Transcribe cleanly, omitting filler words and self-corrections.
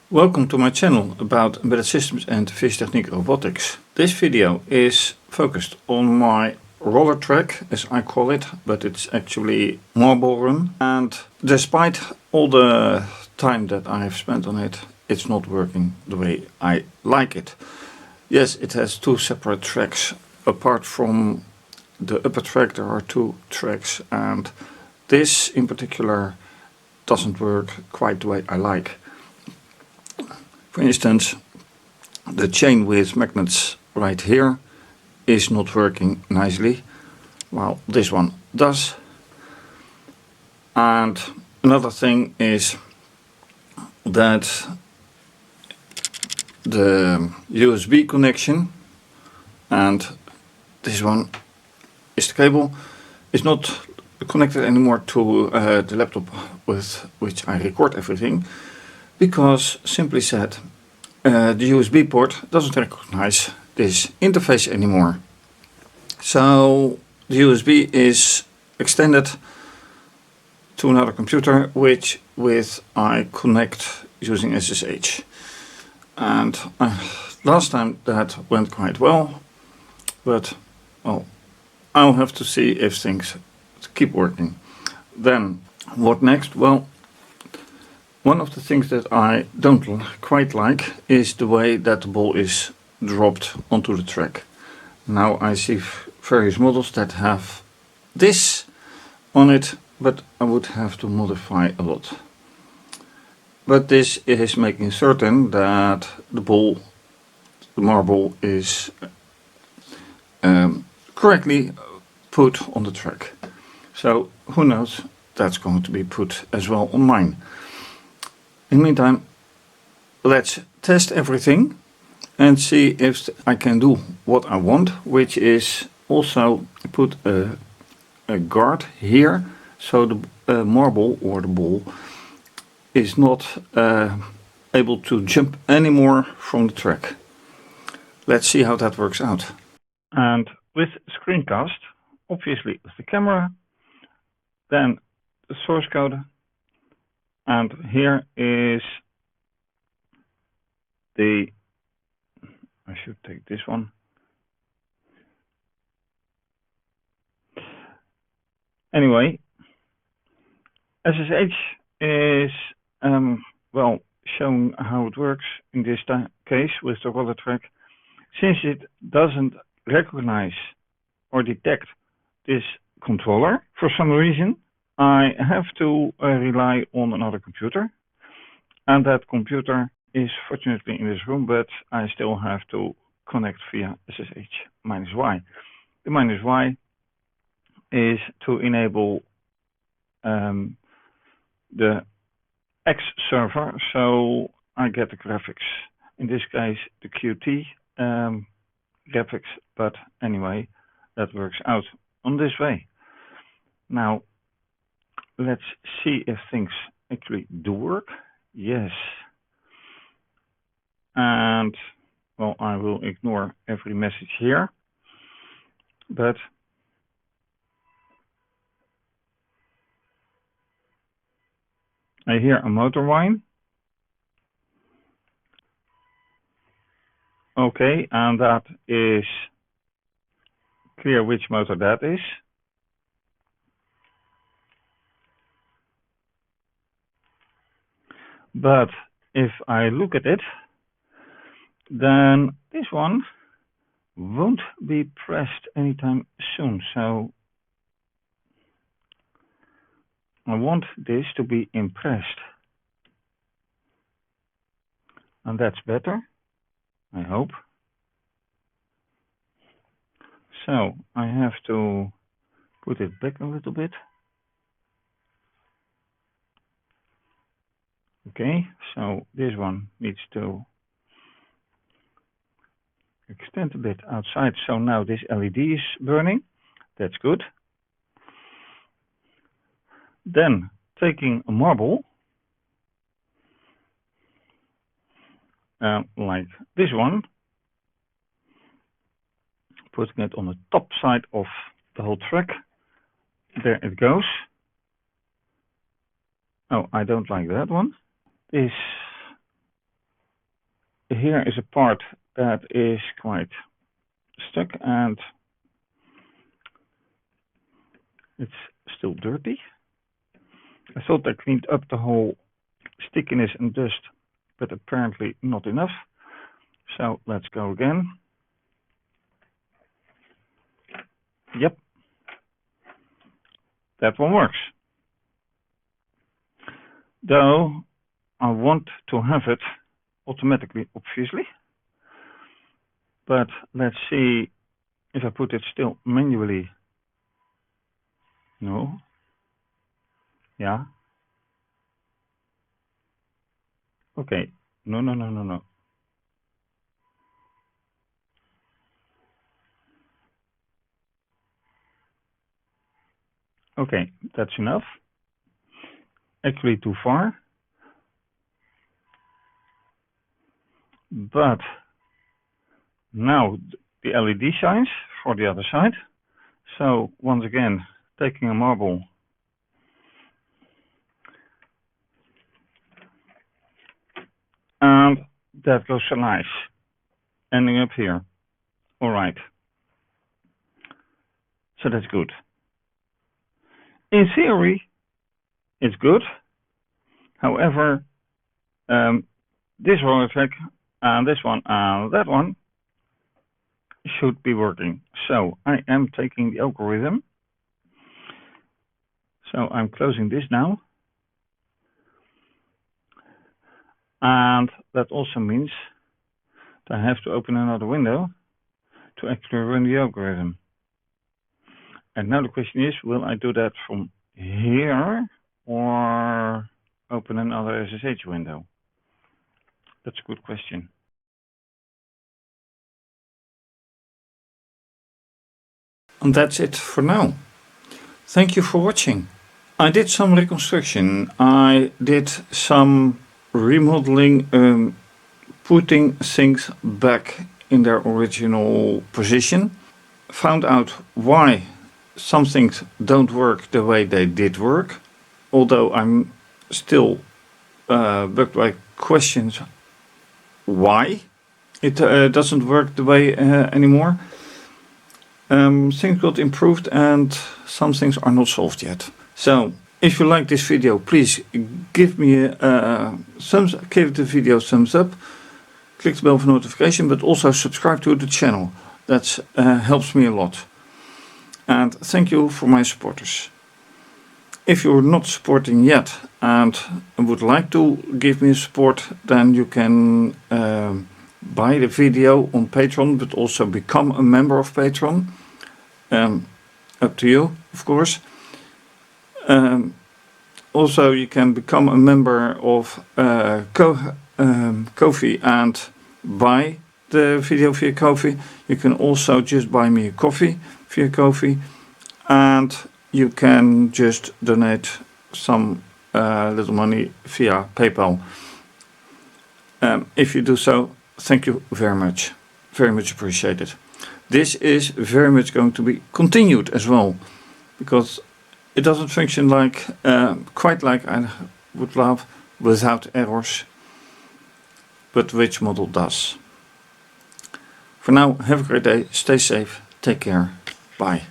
Welcome to my channel about embedded systems and fischertechnik robotics. This video is focused on my rollertrack, as I call it, but it's actually marble run. And despite all the time that I have spent on it, it's not working the way I like it. Yes, it has two separate tracks. Apart from the upper track, there are two tracks, and this in particular doesn't work quite the way I like. For instance, the chain with magnets right here is not working nicely, while this one does. And another thing is that the USB connection, and this one is the cable, is not connected anymore to the laptop with which I record everything. Because, simply said, the USB port doesn't recognize this interface anymore. So the USB is extended to another computer, which I connect using SSH. And last time that went quite well, but well, I'll have to see if things keep working. Then what next? Well, one of the things that I don't quite like is the way that the ball is dropped onto the track. Now I see various models that have this on it, but I would have to modify a lot. But this is making certain that the marble is correctly put on the track. So who knows, that's going to be put as well on mine. In the meantime, let's test everything and see if I can do what I want, which is also put a guard here, so the marble or the ball is not able to jump anymore from the track. Let's see how that works out. And with screencast, obviously with the camera, then the source code. And here is I should take this one. Anyway, SSH is, well, showing how it works in this case with the rollertrack. Since it doesn't recognize or detect this controller for some reason, I have to rely on another computer, and that computer is fortunately in this room, but I still have to connect via SSH -Y. The -Y is to enable the X server, so I get the graphics, in this case the Qt graphics, but anyway, that works out on this way. Now, let's see if things actually do work. Yes. And, well, I will ignore every message here. But I hear a motor whine. Okay, and that is clear which motor that is. But if I look at it, then this one won't be pressed anytime soon. So I want this to be impressed. And that's better, I hope. So I have to put it back a little bit. Okay, so this one needs to extend a bit outside. So now this LED is burning. That's good. Then taking a marble, like this one, putting it on the top side of the whole track. There it goes. Oh, I don't like that one. This here is a part that is quite stuck and it's still dirty. I thought I cleaned up the whole stickiness and dust, but apparently not enough. So let's go again. Yep, that one works. Though I want to have it automatically, obviously. But let's see if I put it still manually. No. Yeah. Okay. No. Okay, that's enough. Actually too far. But now the LED shines for the other side. So once again, taking a marble and that goes so nice, ending up here. All right. So that's good. In theory, it's good. However, this rollertrack and this one and that one should be working. So I am taking the algorithm. So I'm closing this now. And that also means that I have to open another window to actually run the algorithm. And now the question is, will I do that from here or open another SSH window? That's a good question. And that's it for now. Thank you for watching. I did some reconstruction. I did some remodeling, putting things back in their original position. Found out why some things don't work the way they did work. Although I'm still bugged by questions why it doesn't work the way anymore. Things got improved and some things are not solved yet. So if you like this video, please give me a give the video a thumbs up, click the bell for notification, but also subscribe to the channel. That helps me a lot. And thank you for my supporters. If you're not supporting yet and would like to give me support, then you can buy the video on Patreon, but also become a member of Patreon. Up to you, of course. Also, you can become a member of Ko-fi and buy the video via Ko-fi. You can also just buy me a coffee via Ko-fi, and you can just donate some little money via PayPal. If you do so, thank you very much appreciated. This is very much going to be continued as well, because it doesn't function like quite like I would love, without errors, but which model does. For now, have a great day, stay safe, take care, bye.